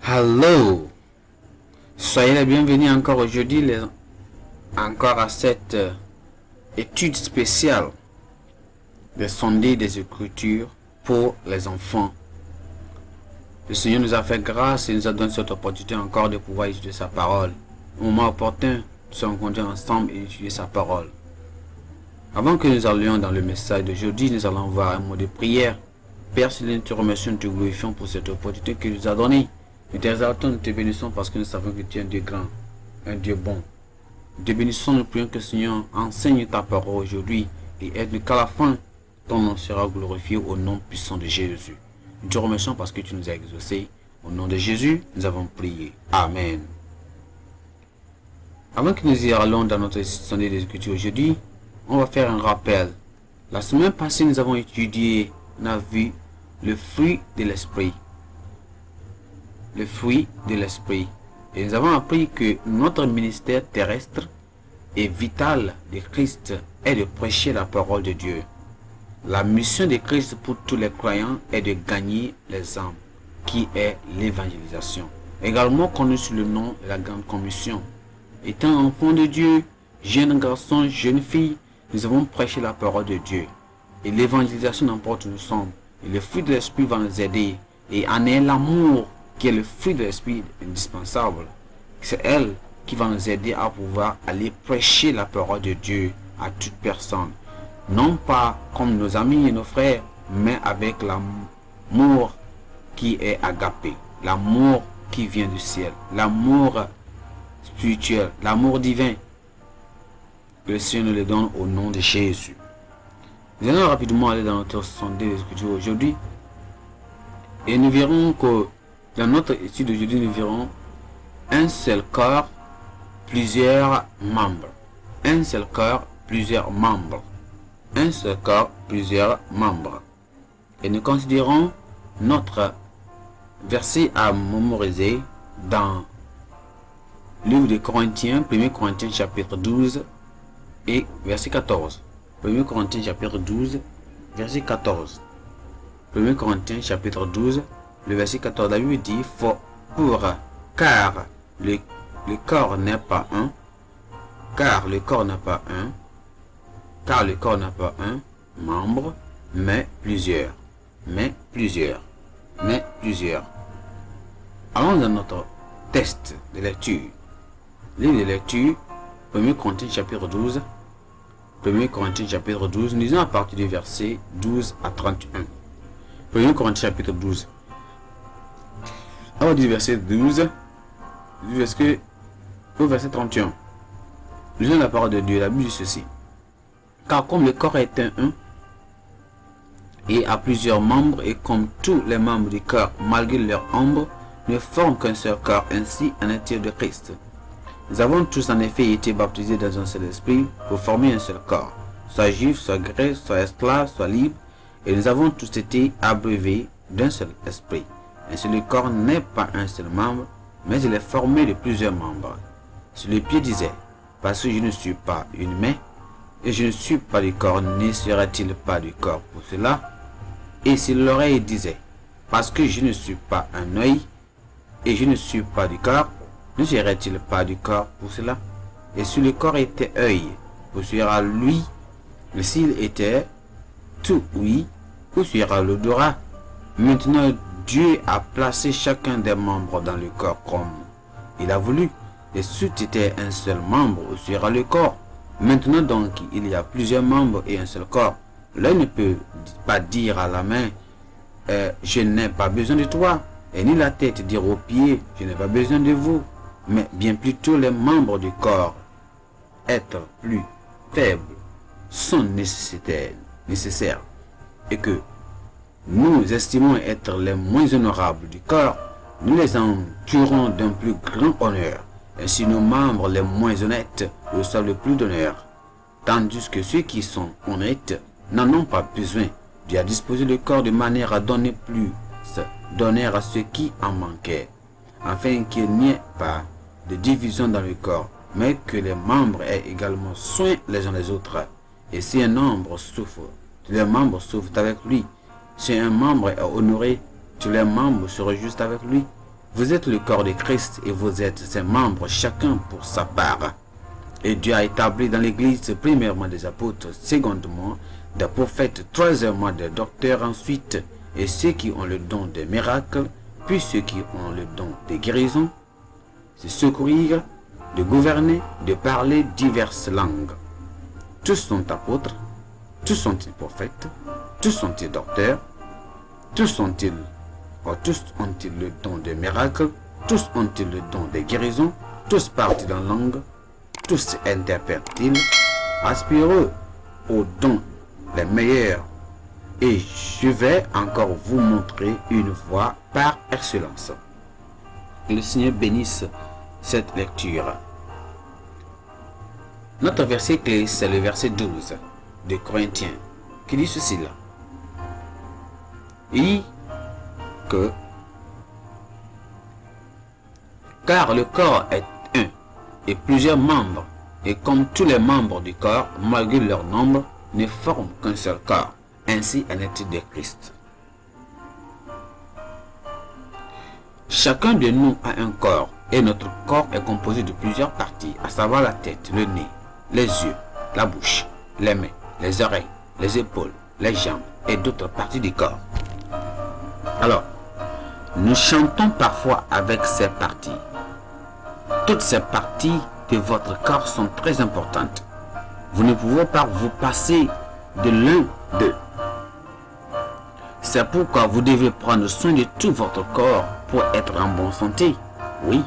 Hello, soyez les bienvenus encore aujourd'hui, encore à cette étude spéciale des sondés des Écritures pour les enfants. Le Seigneur nous a fait grâce et nous a donné cette opportunité encore de pouvoir étudier sa parole. Au moment opportun, nous sommes rencontrés ensemble et étudier sa parole. Avant que nous allions dans le message d'aujourd'hui, nous allons voir un mot de prière. Père, Seigneur, nous te remercions, nous te glorifions pour cette opportunité que tu nous as donnée. Nous t'exaltons, nous te bénissons parce que nous savons que tu es un Dieu grand, un Dieu bon. Nous te bénissons, nous prions que le Seigneur enseigne ta parole aujourd'hui et aide qu'à la fin, ton nom sera glorifié au nom puissant de Jésus. Nous te remercions parce que tu nous as exaucés. Au nom de Jésus, nous avons prié. Amen. Avant que nous y allions dans notre sondé des Écritures aujourd'hui, on va faire un rappel. La semaine passée, nous avons étudié, on a vu le fruit de l'esprit. Le fruit de l'esprit. Et nous avons appris que notre ministère terrestre et vital de Christ est de prêcher la parole de Dieu. La mission de Christ pour tous les croyants est de gagner les âmes, qui est l'évangélisation. Également connu sous le nom de la grande commission. Étant enfants de Dieu, jeunes garçons, jeunes filles, nous avons prêché la parole de Dieu. Et l'évangélisation n'importe où nous sommes. Et le fruit de l'esprit va nous aider. Et en est l'amour qui est le fruit de l'esprit indispensable. C'est elle qui va nous aider à pouvoir aller prêcher la parole de Dieu à toute personne. Non pas comme nos amis et nos frères, mais avec l'amour qui est agapé. L'amour qui vient du ciel. L'amour spirituel. L'amour divin. Que le Seigneur nous le donne au nom de Jésus. Nous allons rapidement aller dans notre sondé des Écritures aujourd'hui. Et nous verrons que dans notre étude d'aujourd'hui, nous verrons un seul corps, plusieurs membres. Un seul corps, plusieurs membres. Un seul corps, plusieurs membres. Et nous considérons notre verset à mémoriser dans le livre de Corinthiens, 1 Corinthiens chapitre 12 et verset 14. 1 Corinthiens chapitre 12, verset 14. 1 Corinthiens chapitre 12, le verset 14, la Bible dit car le corps n'est pas un, car le corps n'a pas un membre, mais plusieurs. Allons dans notre test de lecture. Livre de lecture, 1 Corinthiens chapitre 12. 1 Corinthiens chapitre 12, nous lisons à partir du verset 12 à 31. 1 Corinthiens chapitre 12. Alors du verset 12 au verset 31. Lisons la parole de Dieu, la Bible dit ceci. Car comme le corps est un et a plusieurs membres, et comme tous les membres du corps, malgré leurs membres, ne forment qu'un seul corps, ainsi en est-il de Christ. Nous avons tous en effet été baptisés dans un seul esprit pour former un seul corps, soit juif, soit grec, soit esclave, soit libre, et nous avons tous été abreuvés d'un seul esprit. Ainsi le corps n'est pas un seul membre, mais il est formé de plusieurs membres. Si le pied disait, parce que je ne suis pas une main, et je ne suis pas du corps, ne serait-il pas du corps pour cela? Et si l'oreille disait, parce que je ne suis pas un œil, et je ne suis pas du corps, ne serait-il pas du corps pour cela? Et si le corps était œil, où sera lui? Mais s'il était tout oui, où sera l'odorat? Maintenant, Dieu a placé chacun des membres dans le corps comme il a voulu. Et si était un seul membre, où sera le corps? Maintenant donc, il y a plusieurs membres et un seul corps. L'œil ne peut pas dire à la main, je n'ai pas besoin de toi. Et ni la tête dire aux pieds, je n'ai pas besoin de vous. Mais bien plutôt les membres du corps, être plus faibles, sont nécessaires. Et que nous estimons être les moins honorables du corps, nous les entourons d'un plus grand honneur. Ainsi nos membres les moins honnêtes reçoivent le plus d'honneur, tandis que ceux qui sont honnêtes n'en ont pas besoin. Dieu a disposé le corps de manière à donner plus d'honneur à ceux qui en manquaient, afin qu'il n'y ait pas de division dans le corps, mais que les membres aient également soin les uns des autres. Et si un membre souffre, tous les membres souffrent avec lui. Si un membre est honoré, tous les membres se réjouissent avec lui. Vous êtes le corps de Christ et vous êtes ses membres, chacun pour sa part. Et Dieu a établi dans l'Église premièrement des apôtres, secondement des prophètes, troisièmement des docteurs, ensuite et ceux qui ont le don des miracles, puis ceux qui ont le don des guérisons, de secourir, de gouverner, de parler diverses langues. Tous sont apôtres, tous sont-ils prophètes, tous sont-ils docteurs, tous ont-ils le don des miracles, tous ont-ils le don des guérisons, tous parlent en langue, tous interprètent-ils, aspireux aux dons les meilleurs. Et je vais encore vous montrer une voie par excellence. Que le Seigneur bénisse cette lecture. Notre verset clé, c'est le verset 12 de Corinthiens, qui dit ceci là. Il dit que car le corps est un et plusieurs membres, et comme tous les membres du corps, malgré leur nombre, ne forment qu'un seul corps. Ainsi en est-il de Christ. Chacun de nous a un corps, et notre corps est composé de plusieurs parties, à savoir la tête, le nez, les yeux, la bouche, les mains, les oreilles, les épaules, les jambes et d'autres parties du corps. Alors, nous chantons parfois avec ces parties. Toutes ces parties de votre corps sont très importantes. Vous ne pouvez pas vous passer de l'un d'eux. C'est pourquoi vous devez prendre soin de tout votre corps pour être en bonne santé. Oui.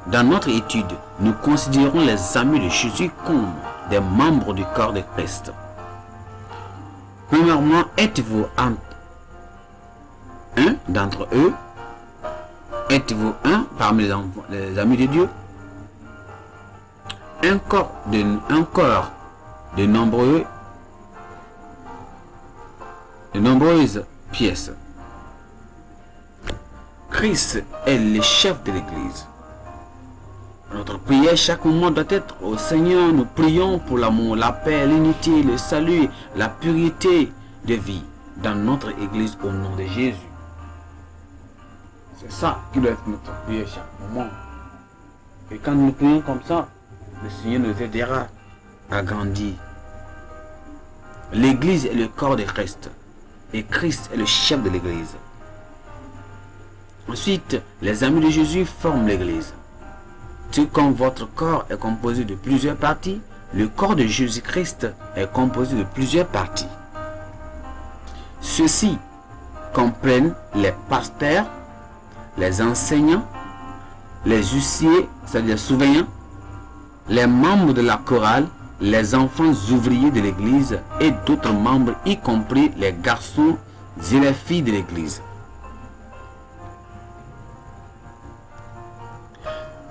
Dans notre étude, nous considérons les amis de Jésus comme des membres du corps de Christ. Premièrement, êtes-vous un d'entre eux? Êtes-vous un parmi les amis de Dieu? Un corps de nombreuses pièces. Christ est le chef de l'Église. Notre prière chaque moment doit être au Seigneur. Nous prions pour l'amour, la paix, l'unité, le salut, la pureté de vie dans notre Église au nom de Jésus. C'est ça qui doit être notre prière chaque moment. Et quand nous prions comme ça, le Seigneur nous aidera à grandir. L'Église est le corps de Christ. Et Christ est le chef de l'Église. Ensuite, les amis de Jésus forment l'Église. Tout comme votre corps est composé de plusieurs parties, le corps de Jésus-Christ est composé de plusieurs parties. Ceux-ci comprennent les pasteurs, les enseignants, les huissiers, c'est-à-dire surveillants, les membres de la chorale, les enfants ouvriers de l'église et d'autres membres, y compris les garçons et les filles de l'église.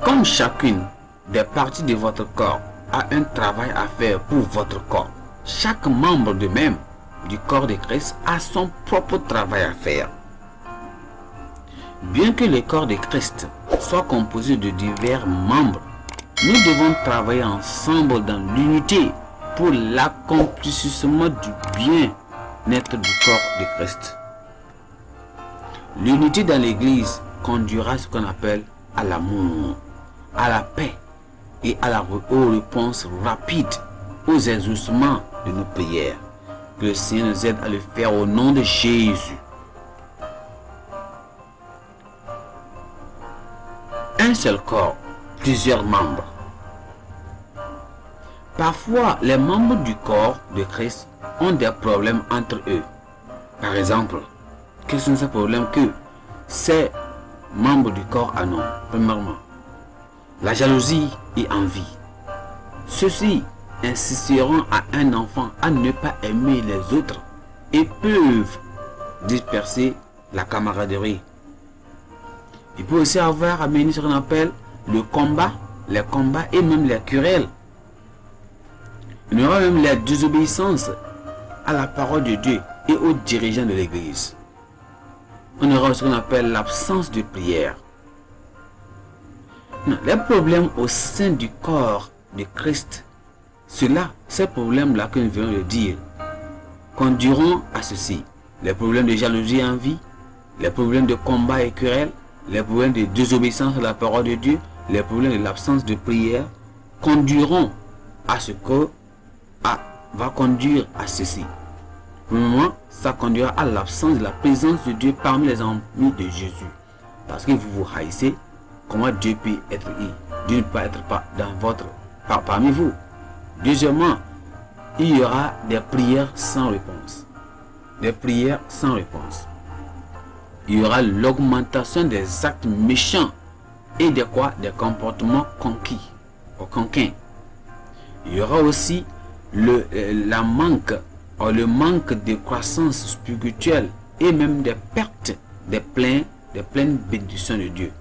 Comme chacune des parties de votre corps a un travail à faire pour votre corps, chaque membre de même du corps de Christ a son propre travail à faire. Bien que le corps de Christ soit composé de divers membres, nous devons travailler ensemble dans l'unité pour l'accomplissement du bien-être du corps de Christ. L'unité dans l'Église conduira à ce qu'on appelle à l'amour, à la paix et à la réponse rapide aux exaucements de nos prières. Que le Seigneur nous aide à le faire au nom de Jésus. Un seul corps, plusieurs membres. Parfois, les membres du corps de Christ ont des problèmes entre eux. Par exemple, quels sont ces problèmes que ces membres du corps en ont? Premièrement, la jalousie et envie. Ceux-ci insisteront à un enfant à ne pas aimer les autres et peuvent disperser la camaraderie. Il peut aussi avoir amené ce qu'on appelle le combat, les combats et même les querelles. Il y aura même la désobéissance à la parole de Dieu et aux dirigeants de l'Église. On aura ce qu'on appelle l'absence de prière. Non, les problèmes au sein du corps de Christ, ces problèmes-là que nous venons de dire, conduiront à ceci. Les problèmes de jalousie et envie, les problèmes de combat et querelle, les problèmes de désobéissance à la parole de Dieu, les problèmes de l'absence de prière conduiront à ce que va conduire à ceci. Premièrement, ça conduira à l'absence de la présence de Dieu parmi les amis de Jésus. Parce que vous vous haïssez, comment Dieu peut être Dieu ne peut être pas dans parmi vous. Deuxièmement, il y aura des prières sans réponse. Des prières sans réponse. Il y aura l'augmentation des actes méchants et des comportements conquins. Il y aura aussi le manque de croissance spirituelle et même des pertes des pleines bénédictions de Dieu.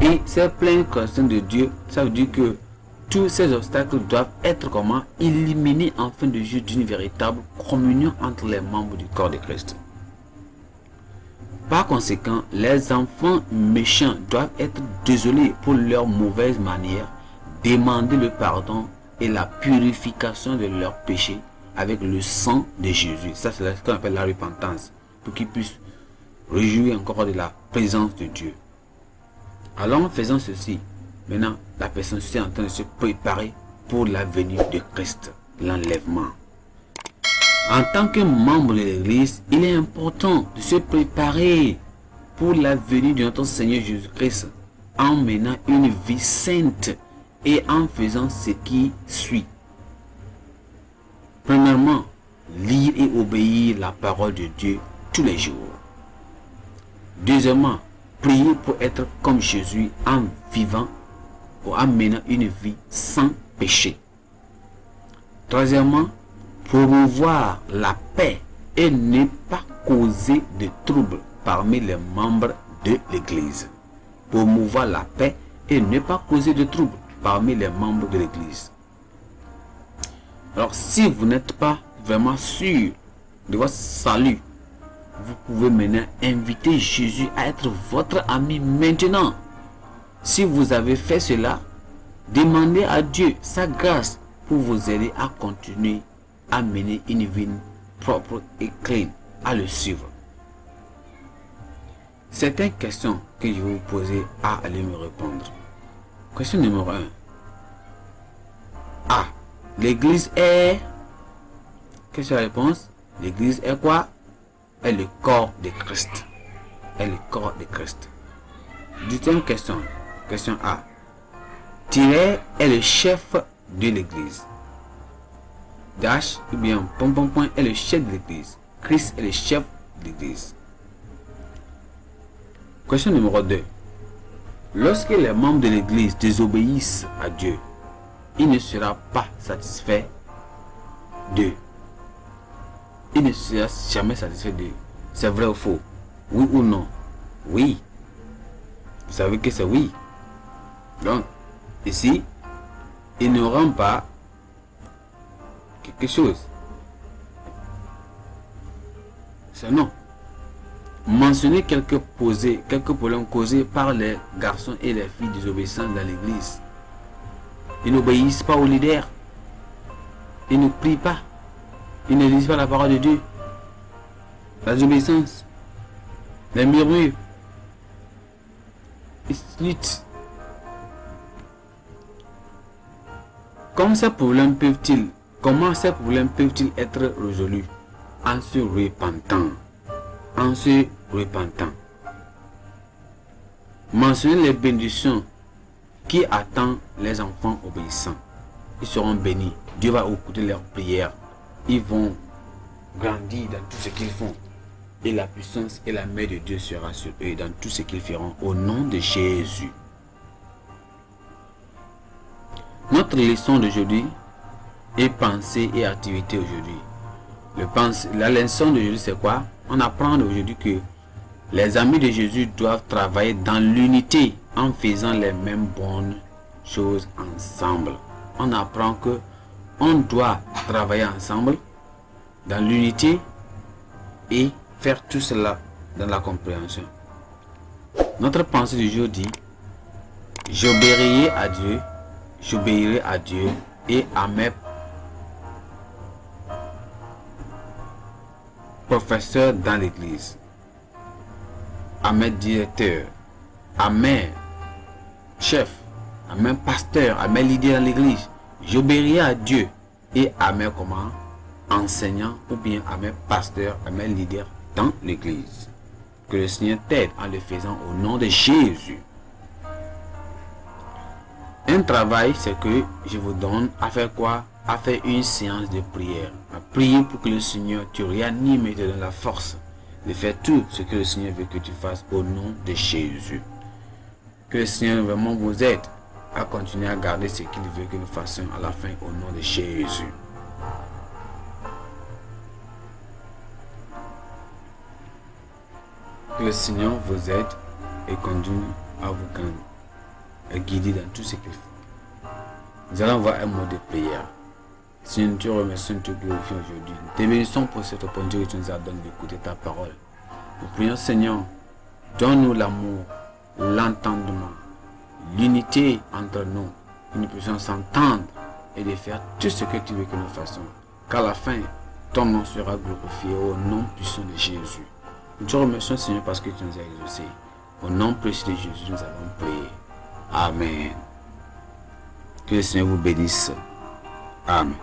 Et ces pleines croissances de Dieu, ça veut dire que tous ces obstacles doivent être éliminés en fin de jeu d'une véritable communion entre les membres du corps de Christ. Par conséquent, les enfants méchants doivent être désolés pour leurs mauvaises manières, demander le pardon et la purification de leurs péchés avec le sang de Jésus. Ça, c'est ce qu'on appelle la repentance, pour qu'ils puissent réjouir encore de la présence de Dieu. Alors, en faisant ceci, maintenant, la personne est en train de se préparer pour la venue de Christ, l'enlèvement. En tant que membre de l'Église, il est important de se préparer pour la venue de notre Seigneur Jésus-Christ en menant une vie sainte et en faisant ce qui suit. Premièrement, lire et obéir la parole de Dieu tous les jours. Deuxièmement, prier pour être comme Jésus en vivant ou en menant une vie sans péché. Troisièmement, promouvoir la paix et ne pas causer de troubles parmi les membres de l'Église. Promouvoir la paix et ne pas causer de troubles parmi les membres de l'Église. Alors, si vous n'êtes pas vraiment sûr de votre salut, vous pouvez maintenant inviter Jésus à être votre ami maintenant. Si vous avez fait cela, demandez à Dieu sa grâce pour vous aider à continuer à mener une vie propre et clean, à le suivre. Certaines questions que je vais vous poser, allez me répondre. Question numéro 1. A. L'église est... Quelle est la réponse? L'église est quoi? Est le corps de Christ. Est le corps de Christ. Deuxième question. Question A. Thierry est le chef de l'église. Dash ou bien ... est le chef de l'église. Christ est le chef de l'église. Question numéro 2. Lorsque les membres de l'église désobéissent à Dieu, il ne sera pas satisfait d'eux. Il ne sera jamais satisfait d'eux. C'est vrai ou faux? Oui ou non? Oui. Vous savez que c'est oui. Donc, ici, il ne rend pas quelque chose. C'est non. Mentionner quelques problèmes causés par les garçons et les filles désobéissants dans l'église. Ils n'obéissent pas aux leaders. Ils ne prient pas. Ils ne lisent pas la parole de Dieu. La désobéissance. Les murmures. Ils se luttent. Comment ces problèmes peuvent-ils être résolus? En se repentant. En se repentant. Mentionnez les bénédictions qui attendent les enfants obéissants. Ils seront bénis. Dieu va écouter leurs prières. Ils vont grandir dans tout ce qu'ils font. Et la puissance et la main de Dieu sera sur eux dans tout ce qu'ils feront au nom de Jésus. Notre leçon d'aujourd'hui est pensée et activité aujourd'hui. La leçon d'aujourd'hui c'est quoi? On apprend aujourd'hui que les amis de Jésus doivent travailler dans l'unité en faisant les mêmes bonnes choses ensemble. On apprend que on doit travailler ensemble dans l'unité et faire tout cela dans la compréhension. Notre pensée du jour dit: j'obéirai à Dieu et à mes professeurs dans l'église. à mes directeurs, à mes chefs, à mes pasteurs, à mes leaders dans l'église. J'obéirai à Dieu et à mes enseignants ou bien à mes pasteurs, à mes leaders dans l'église. Que le Seigneur t'aide en le faisant au nom de Jésus. Un travail, c'est que je vous donne à faire quoi? À faire une séance de prière. À prier pour que le Seigneur te réanime et te donne la force de faire tout ce que le Seigneur veut que tu fasses au nom de Jésus. Que le Seigneur vraiment vous aide à continuer à garder ce qu'il veut que nous fassions à la fin au nom de Jésus. Que le Seigneur vous aide et continue à vous guider dans tout ce qu'il fait. Nous allons voir un mot de prière. Seigneur, nous te remercions, nous te glorifions aujourd'hui. Nous te bénissons pour cette opportunité que tu nous as donnée d'écouter ta parole. Nous prions, Seigneur, donne-nous l'amour, l'entendement, l'unité entre nous, que nous puissions s'entendre et de faire tout ce que tu veux que nous fassions. Qu'à la fin, ton nom sera glorifié au nom puissant de Jésus. Nous te remercions, Seigneur, parce que tu nous as exaucés. Au nom précieux de Jésus, nous avons prié. Amen. Que le Seigneur vous bénisse. Amen.